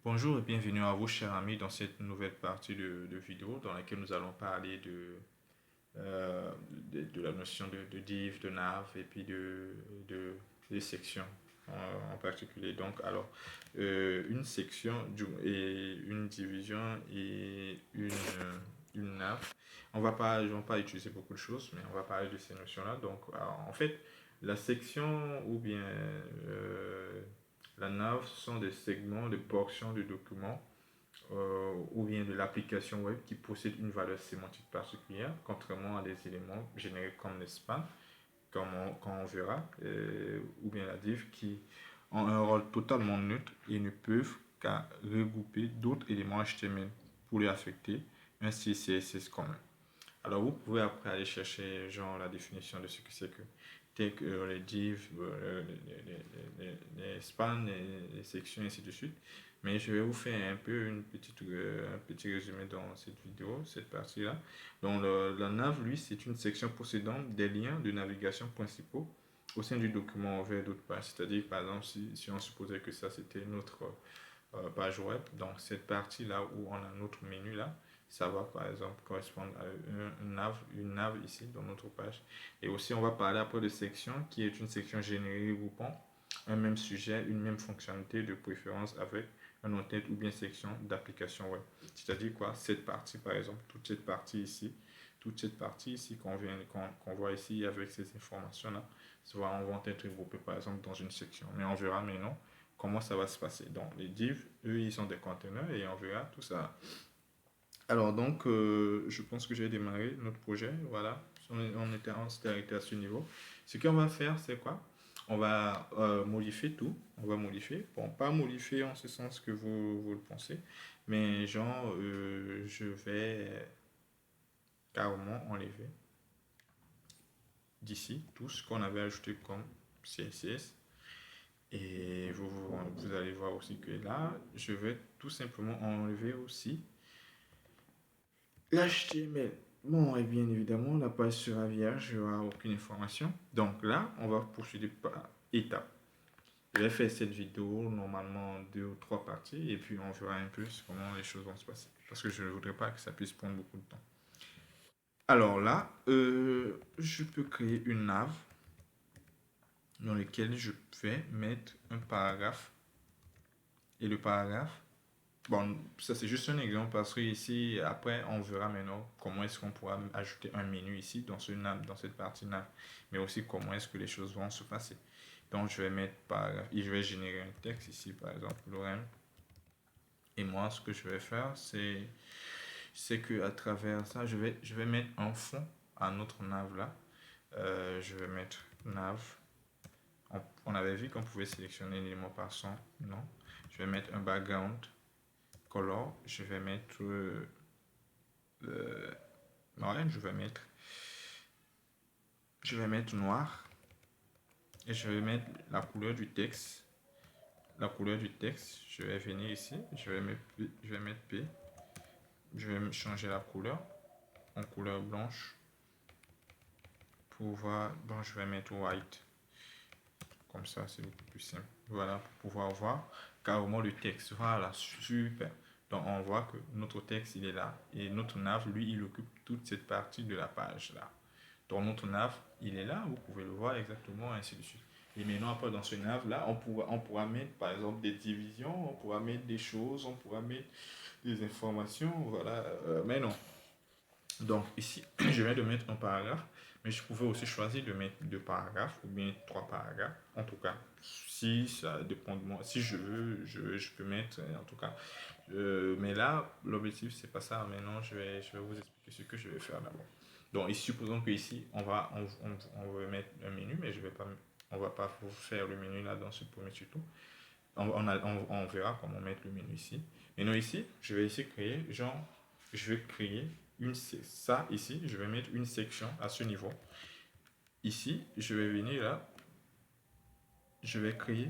Bonjour et bienvenue à vous, chers amis, dans cette nouvelle partie de vidéo dans laquelle nous allons parler de la notion de div, de nav et puis des sections en particulier. Donc, une section et une division et une nav. Je vais pas utiliser beaucoup de choses, mais on va parler de ces notions-là. Donc, en fait, la section ou bien la nav sont des segments, des portions du document ou bien de l'application web qui possèdent une valeur sémantique particulière, contrairement à des éléments générés comme les spans, comme on verra, ou bien la div, qui ont un rôle totalement neutre et ne peuvent qu'à regrouper d'autres éléments HTML pour les affecter un style CSS commun. Alors vous pouvez après aller chercher genre la définition de ce que c'est que tel que les divs, les spans, les sections, et ainsi de suite. Mais je vais vous faire un peu un petit résumé dans cette vidéo, cette partie-là. Donc la nav, lui, c'est une section possédant des liens de navigation principaux au sein du document vers d'autres pages. C'est-à-dire, par exemple, si on supposait que ça c'était notre page web, donc cette partie-là où on a notre menu là, ça va par exemple correspondre à une nav ici dans notre page. Et aussi, on va parler après de section qui est une section générée regroupant un même sujet, une même fonctionnalité de préférence avec un en-tête ou bien section d'application web. C'est-à-dire quoi? Cette partie par exemple, toute cette partie ici qu'on voit ici avec ces informations-là, on va être regroupés par exemple dans une section. Mais on verra maintenant comment ça va se passer. Donc les divs, eux, ils sont des conteneurs et on verra tout ça. Alors donc, je pense que j'ai démarré notre projet. Voilà, on s'était arrêté à ce niveau. Ce qu'on va faire, c'est quoi? On va modifier tout. On va modifier. Bon, pas modifier en ce sens que vous le pensez, mais genre, je vais carrément enlever d'ici tout ce qu'on avait ajouté comme CSS. Et vous allez voir aussi que là, je vais tout simplement enlever aussi l'HTML. Bon, et bien évidemment, la page sera vierge, il n'y aura aucune information. Donc là, on va poursuivre par étapes. Je vais faire cette vidéo normalement en 2 ou 3 parties et puis on verra un peu comment les choses vont se passer. Parce que je ne voudrais pas que ça puisse prendre beaucoup de temps. Alors là, je peux créer une nav dans laquelle je vais mettre un paragraphe. Et le paragraphe, bon, ça c'est juste un exemple parce que ici, après, on verra maintenant comment est-ce qu'on pourra ajouter un menu ici dans dans cette partie nav, mais aussi comment est-ce que les choses vont se passer. Donc, je vais mettre paragraphe et je vais générer un texte ici, par exemple, lorem. Et moi, ce que je vais faire, c'est que à travers ça, je vais mettre un fond à notre nav là. Je vais mettre nav. On avait vu qu'on pouvait sélectionner l'élément par son nom. Je vais mettre un background color, je vais mettre ouais, je vais mettre noir et je vais mettre la couleur du texte. La couleur du texte, je vais venir ici, je vais mettre P, je vais changer la couleur en couleur blanche pour voir. Bon, je vais mettre white, comme ça c'est beaucoup plus simple. Voilà, pour pouvoir voir carrément le texte. Voilà, super. Donc on voit que notre texte il est là et notre nav lui il occupe toute cette partie de la page là. Donc notre nav il est là, vous pouvez le voir exactement ainsi de suite. Et maintenant après dans ce nav là on pourra mettre par exemple des divisions, on pourra mettre des choses, on pourra mettre des informations, voilà. Mais non. Donc ici je viens de mettre un paragraphe, mais je pouvais aussi choisir de mettre 2 paragraphes ou bien 3 paragraphes. En tout cas, si ça dépend de moi, si je veux, je peux mettre en tout cas. Mais là, l'objectif c'est pas ça. Maintenant, je vais vous expliquer ce que je vais faire d'abord. Donc ici, supposons que ici on va mettre un menu, mais on va pas vous faire le menu là dans ce premier tuto. On verra comment mettre le menu ici. Maintenant ici, je vais ici créer, genre, je vais créer ça ici, je vais mettre une section à ce niveau. Ici, je vais venir là, je vais créer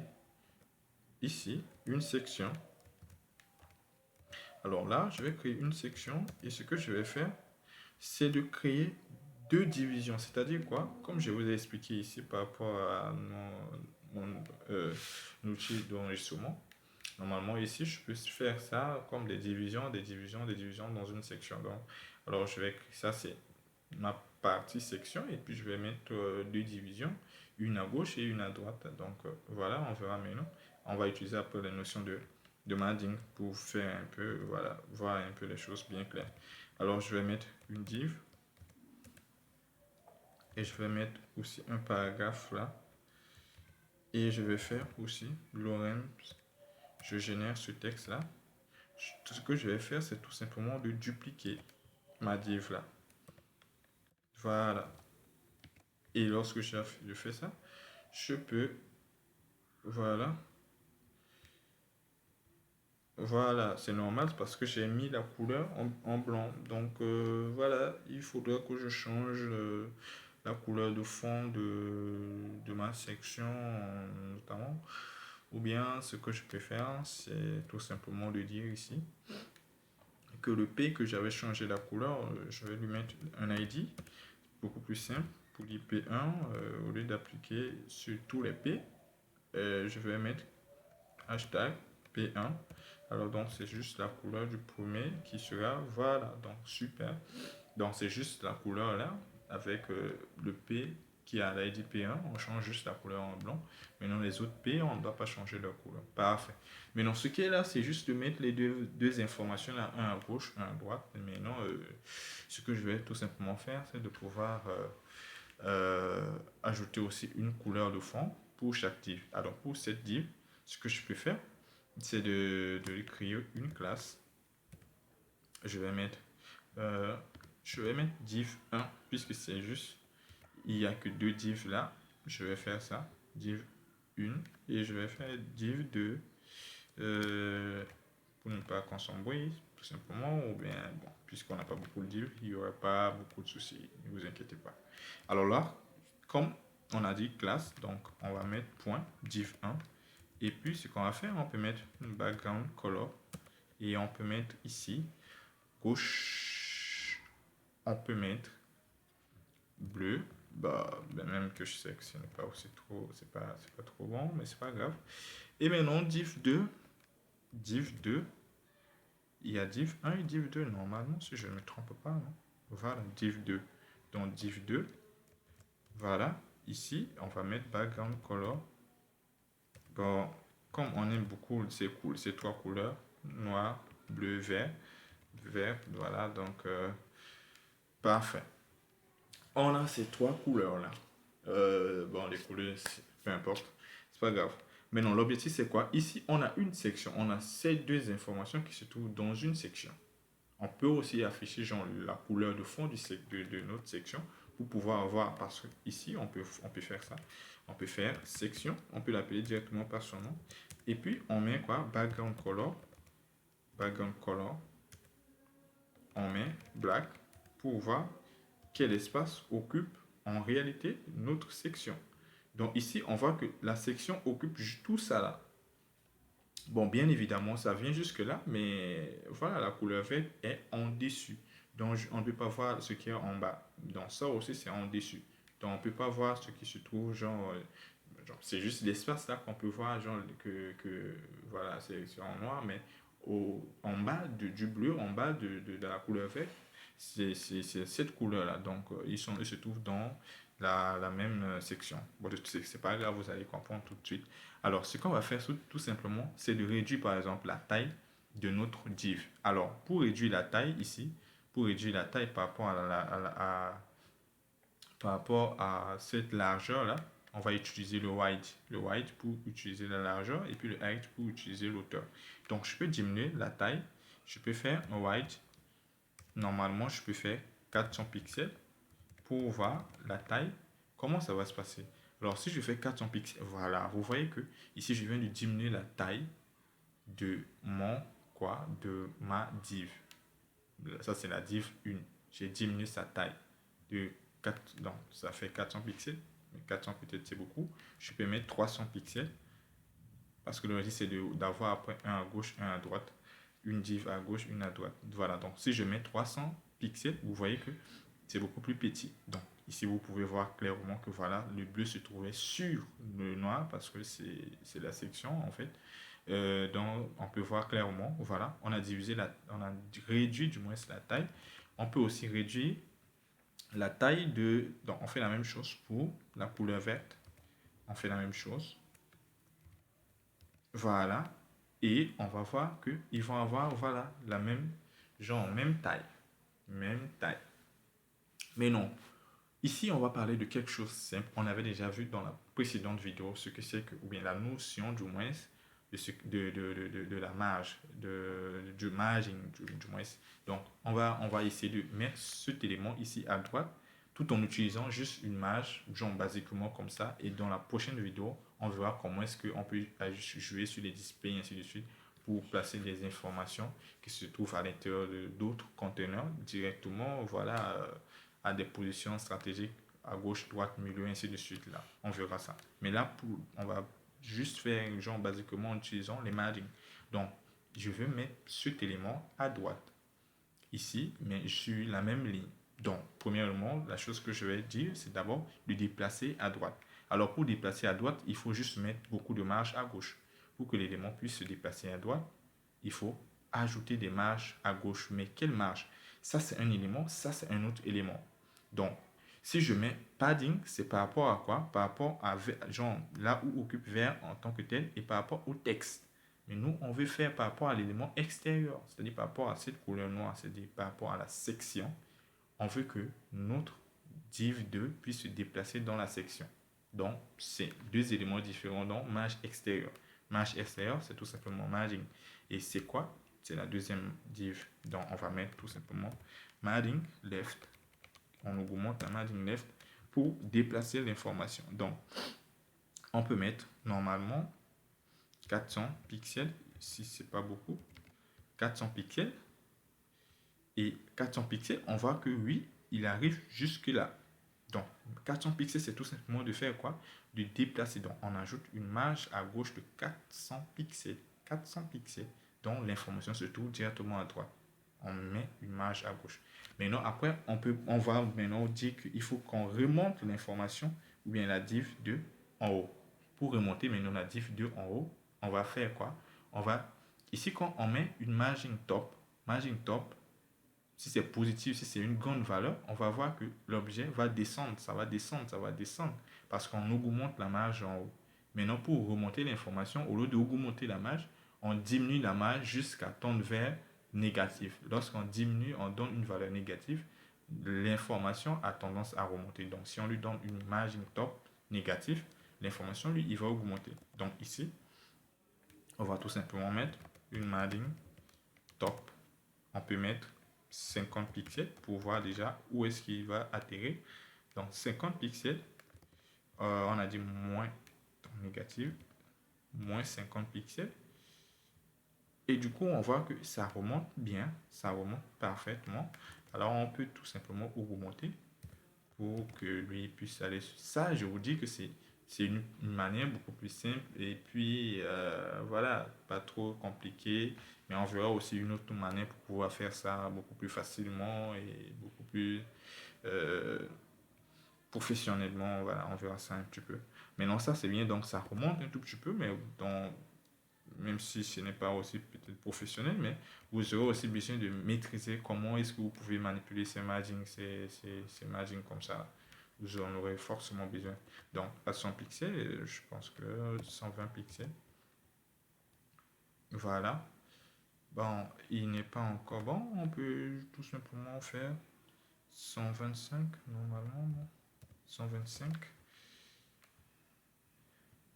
ici une section. Alors là, je vais créer une section et ce que je vais faire, c'est de créer 2 divisions. C'est-à-dire quoi? Comme je vous ai expliqué ici par rapport à mon outil d'enregistrement, Normalement, ici, je peux faire ça comme des divisions, des divisions, des divisions dans une section. Donc, alors, je vais, ça, c'est ma partie section. Et puis, je vais mettre deux divisions, une à gauche et une à droite. Donc, voilà, on verra maintenant. On va utiliser après les notions de madding pour faire un peu, voilà, voir un peu les choses bien claires. Alors, je vais mettre une div. Et je vais mettre aussi un paragraphe là. Et je vais faire aussi lorem. Je génère ce texte là. Tout ce que je vais faire, c'est tout simplement de dupliquer ma div là. Voilà. Et lorsque je fais ça, je peux, voilà. Voilà, c'est normal parce que j'ai mis la couleur en blanc. Donc voilà, il faudra que je change la couleur de fond de ma section notamment. Ou bien ce que je peux faire, c'est tout simplement de dire ici que le P que j'avais changé la couleur, je vais lui mettre un ID, beaucoup plus simple, pour dire P1, au lieu d'appliquer sur tous les P, je vais mettre hashtag P1. Alors donc c'est juste la couleur du premier qui sera, voilà, donc super. Donc c'est juste la couleur là, avec le P qui a l'ID P1, on change juste la couleur en blanc. Maintenant les autres P, on ne doit pas changer leur couleur. Parfait. Maintenant ce qui est là, c'est juste de mettre les deux informations là, un à gauche, un à droite. Et maintenant, ce que je vais tout simplement faire, c'est de pouvoir ajouter aussi une couleur de fond pour chaque div. Alors pour cette div, ce que je peux faire, c'est de créer une classe. Je vais mettre div 1 puisque c'est juste, il n'y a que deux divs là. Je vais faire ça, div 1 et je vais faire div 2 pour ne pas qu'on s'embrouille tout simplement, ou bien bon, puisqu'on n'a pas beaucoup de divs, il n'y aura pas beaucoup de soucis, ne vous inquiétez pas. Alors là, comme on a dit classe, donc on va mettre point div 1 et puis ce qu'on va faire, on peut mettre une background color et on peut mettre ici gauche, on peut mettre bleu, bah même que je sais que ce n'est pas aussi trop, c'est pas trop bon, mais c'est pas grave. Et maintenant div 2, il y a div 1 et div 2 normalement si je ne me trompe pas, non? Voilà, div 2. Donc div 2, voilà, ici on va mettre background color. Bon, comme on aime beaucoup ces trois couleurs, noir, bleu, vert, voilà, donc parfait. On a ces trois couleurs là. Bon, les couleurs, peu importe, c'est pas grave. Maintenant, l'objectif c'est quoi? Ici, on a une section, on a ces deux informations qui se trouvent dans une section. On peut aussi afficher genre la couleur de fond de notre section pour pouvoir avoir, parce que ici, on peut faire ça. On peut faire section, on peut l'appeler directement par son nom. Et puis, on met quoi? Background color, on met black pour voir quel espace occupe en réalité notre section. Donc ici, on voit que la section occupe tout ça là. Bon, bien évidemment, ça vient jusque là, mais voilà, la couleur verte est en dessus. Donc on ne peut pas voir ce qui est en bas. Donc ça aussi, c'est en dessus. Donc on ne peut pas voir ce qui se trouve, genre c'est juste l'espace là qu'on peut voir, genre que voilà, c'est en noir, mais en bas du bleu, en bas de la couleur verte, c'est cette couleur là. Donc ils se trouvent dans la même section. Bon, c'est pas grave, vous allez comprendre tout de suite. Alors, ce qu'on va faire tout simplement, c'est de réduire par exemple la taille de notre div. Alors, pour réduire la taille ici, pour réduire la taille par rapport par rapport à cette largeur là, on va utiliser le white pour utiliser la largeur et puis le height pour utiliser l'auteur. Donc, je peux diminuer la taille. Je peux faire un white. Normalement, je peux faire 400 pixels pour voir la taille. Comment ça va se passer? Alors, si je fais 400 pixels, voilà, vous voyez que ici, je viens de diminuer la taille de de ma div. Ça, c'est la div 1. J'ai diminué sa taille de 4, donc ça fait 400 pixels. 400 peut-être c'est beaucoup. Je peux mettre 300 pixels parce que le risque c'est d'avoir après un à gauche, un à droite, une div à gauche, une à droite. Voilà, donc si je mets 300 pixels, vous voyez que c'est beaucoup plus petit. Donc ici vous pouvez voir clairement que voilà, le bleu se trouvait sur le noir parce que c'est la section en fait. Donc, on peut voir clairement, voilà, on a réduit du moins la taille. On peut aussi réduire la taille de... Donc, on fait la même chose pour la couleur verte. On fait la même chose. Voilà. Et on va voir qu'ils vont avoir, voilà, la même, genre, même taille. Même taille. Mais non. Ici, on va parler de quelque chose de simple. On avait déjà vu dans la précédente vidéo ce que c'est que, ou bien la notion du moins de la marge, du margin du moins. Donc, on va essayer de mettre cet élément ici à droite tout en utilisant juste une marge, genre basiquement comme ça. Et dans la prochaine vidéo, on verra comment est-ce qu'on peut jouer sur les displays et ainsi de suite pour placer des informations qui se trouvent à l'intérieur d'autres conteneurs directement, voilà, à des positions stratégiques à gauche, droite, milieu, ainsi de suite. Là, on verra ça. Mais là, on va juste faire genre basiquement en utilisant les margins. Donc, je veux mettre cet élément à droite ici, mais sur la même ligne. Donc, premièrement, la chose que je vais dire, c'est d'abord de déplacer à droite. Alors, pour déplacer à droite, il faut juste mettre beaucoup de marge à gauche. Pour que l'élément puisse se déplacer à droite, il faut ajouter des marges à gauche. Mais quelle marge? Ça, c'est un élément, ça, c'est un autre élément. Donc, si je mets padding, c'est par rapport à quoi? Par rapport à genre, là où occupe vert en tant que tel et par rapport au texte. Mais nous, on veut faire par rapport à l'élément extérieur, c'est-à-dire par rapport à cette couleur noire, c'est-à-dire par rapport à la section. On veut que notre div 2 puisse se déplacer dans la section. Donc, c'est deux éléments différents dans marge extérieure. Marge extérieure, c'est tout simplement margin. Et c'est quoi? C'est la deuxième div. Donc, on va mettre tout simplement margin left. On augmente la margin left pour déplacer l'information. Donc, on peut mettre normalement 400 pixels, si c'est pas beaucoup, 400 pixels. Et 400 pixels, on voit que oui, il arrive jusque là. Donc, 400 pixels, c'est tout simplement de faire quoi? De déplacer. Donc, on ajoute une marge à gauche de 400 pixels. 400 pixels. Donc, l'information se trouve directement à droite. On met une marge à gauche. Maintenant, après, on va maintenant dire qu'il faut qu'on remonte l'information ou bien la div 2 en haut. Pour remonter maintenant la div 2 en haut, on va faire quoi? On va, ici, quand on met une margin top, si c'est positif, si c'est une grande valeur, on va voir que l'objet va descendre, ça va descendre, ça va descendre, parce qu'on augmente la marge en haut. Maintenant, pour remonter l'information, au lieu d'augmenter la marge, on diminue la marge jusqu'à tendre vers négatif. Lorsqu'on diminue, on donne une valeur négative, l'information a tendance à remonter. Donc, si on lui donne une margin top négative, l'information, lui, il va augmenter. Donc, ici, on va tout simplement mettre une margin top. On peut mettre 50 pixels pour voir déjà où est-ce qu'il va atterrir. Donc 50 pixels, on a dit moins négatif, moins 50 pixels. Et du coup, on voit que ça remonte bien, ça remonte parfaitement. Alors on peut tout simplement augmenter pour que lui puisse aller sur ça. Je vous dis que c'est une manière beaucoup plus simple et puis voilà, pas trop compliqué. Mais on verra aussi une autre manière pour pouvoir faire ça beaucoup plus facilement et beaucoup plus euh, professionnellement. Voilà, on verra ça un petit peu. Maintenant, ça c'est bien, donc ça remonte un tout petit peu, mais même si ce n'est pas aussi peut-être professionnel, mais vous aurez aussi besoin de maîtriser comment est-ce que vous pouvez manipuler ces margins, ces margins comme ça. Vous en aurez forcément besoin. Donc, à 100 pixels, je pense que 120 pixels. Voilà. Bon, il n'est pas encore bon. On peut tout simplement faire 125 normalement. Non? 125.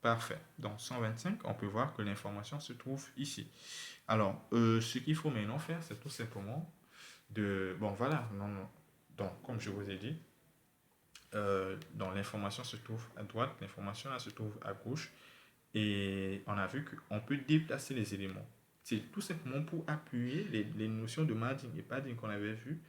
Parfait. Donc 125, on peut voir que l'information se trouve ici. Alors, ce qu'il faut maintenant faire, c'est tout simplement de... Bon, voilà. Non, non. Donc, comme je vous ai dit, donc l'information se trouve à droite, l'information là se trouve à gauche. Et on a vu qu'on peut déplacer les éléments. C'est tout simplement pour appuyer les notions de margin et padding qu'on avait vu,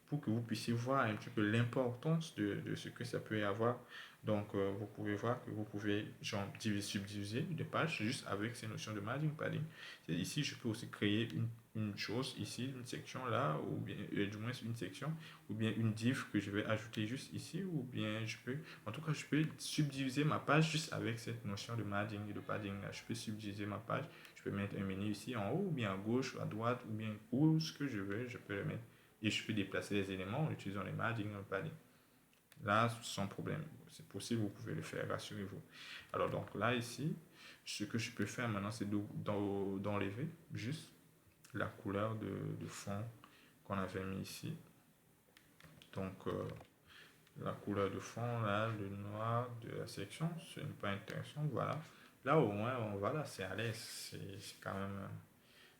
pour que vous puissiez voir un petit peu l'importance de ce que ça peut avoir Donc, vous pouvez voir que vous pouvez genre, subdiviser des pages juste avec ces notions de margin padding. Ici, je peux aussi créer une chose ici, une section là, ou bien du moins une section, ou bien une div que je vais ajouter juste ici, ou bien je peux, en tout cas, je peux subdiviser ma page juste avec cette notion de margin et de padding là. Je peux subdiviser ma page, je peux mettre un menu ici en haut, ou bien à gauche, à droite, ou bien où ce que je veux, je peux le mettre. Et je peux déplacer les éléments en utilisant les margin et le padding. Là, sans problème. C'est possible, vous pouvez le faire, rassurez-vous. Alors, donc là, ici, ce que je peux faire maintenant, c'est d'enlever juste la couleur de fond qu'on avait mis ici. Donc, la couleur de fond, là, le noir de la section, ce n'est pas intéressant. Voilà. Là, au moins, voilà, c'est à l'aise. C'est quand même,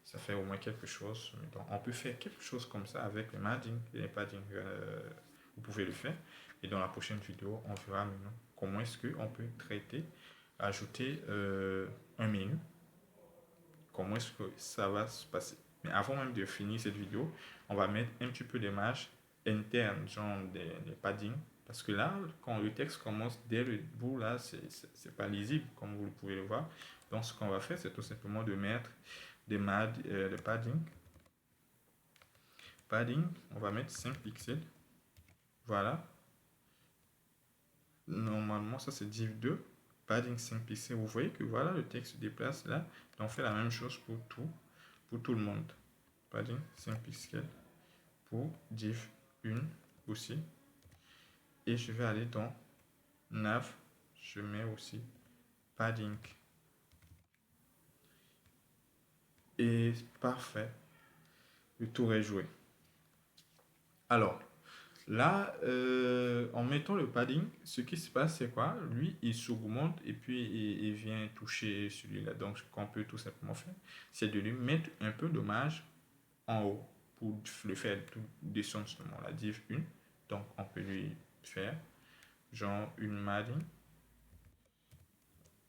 ça fait au moins quelque chose. Donc, on peut faire quelque chose comme ça avec le padding. Les padding, vous pouvez le faire. Et dans la prochaine vidéo, on verra maintenant comment est-ce qu'on peut traiter, ajouter un menu. Comment est-ce que ça va se passer. Mais avant même de finir cette vidéo, on va mettre un petit peu d'image interne, genre des paddings. Parce que là, quand le texte commence dès le bout, là, c'est pas lisible, comme vous pouvez le voir. Donc, ce qu'on va faire, c'est tout simplement de mettre des padding. Padding, on va mettre 5 pixels. Voilà. Normalement, ça c'est div 2. Padding 5 pixels. Vous voyez que voilà, le texte se déplace là. Donc, on fait la même chose pour tout le monde. Padding 5 pixels pour div 1 aussi. Et je vais aller dans nav. Je mets aussi padding. Et parfait. Le tour est joué. Alors, là, en mettant le padding, ce qui se passe, c'est quoi? Lui, il s'augmente et puis il vient toucher celui-là. Donc, ce qu'on peut tout simplement faire, c'est de lui mettre un peu d'hommage en haut pour le faire descendre justement la div 1. Donc, on peut lui faire genre une padding.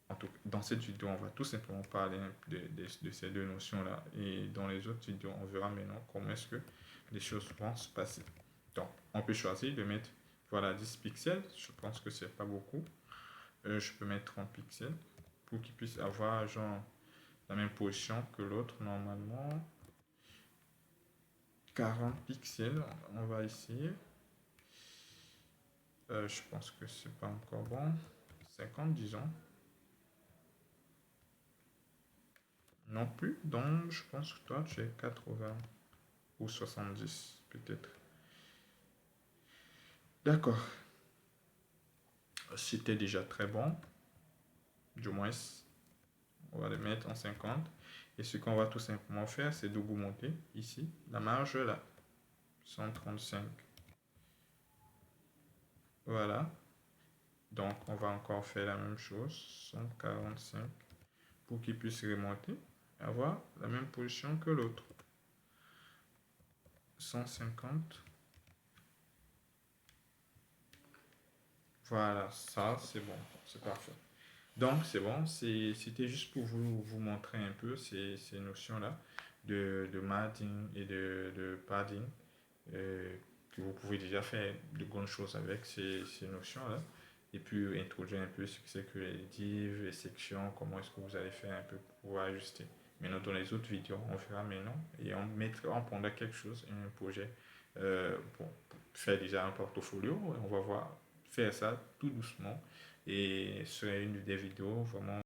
En tout cas, dans cette vidéo, on va tout simplement parler de ces deux notions-là. Et dans les autres vidéos, on verra maintenant comment est-ce que les choses vont se passer. Donc, on peut choisir de mettre, voilà, 10 pixels. Je pense que c'est pas beaucoup. Je peux mettre 30 pixels pour qu'il puisse avoir, genre, la même position que l'autre, normalement. 40 pixels, on va essayer. Je pense que c'est pas encore bon. 50, disons. Non plus, donc je pense que toi, tu es 80 ou 70, peut-être. D'accord. C'était déjà très bon. Du moins, on va le mettre en 50. Et ce qu'on va tout simplement faire, c'est d'augmenter ici la marge là. 135. Voilà. Donc, on va encore faire la même chose. 145. Pour qu'il puisse remonter. Avoir la même position que l'autre. 150. Voilà, ça c'est bon, c'est parfait. Donc c'est bon, c'était juste pour vous montrer un peu ces notions-là de margin et de padding, que vous pouvez déjà faire de bonnes choses avec ces notions-là. Et puis introduire un peu ce que c'est que les divs, les sections, comment est-ce que vous allez faire un peu pour ajuster. Maintenant dans les autres vidéos, on fera maintenant et on prendra quelque chose, un projet pour faire déjà un portfolio. On va voir faire ça tout doucement et ce serait une des vidéos vraiment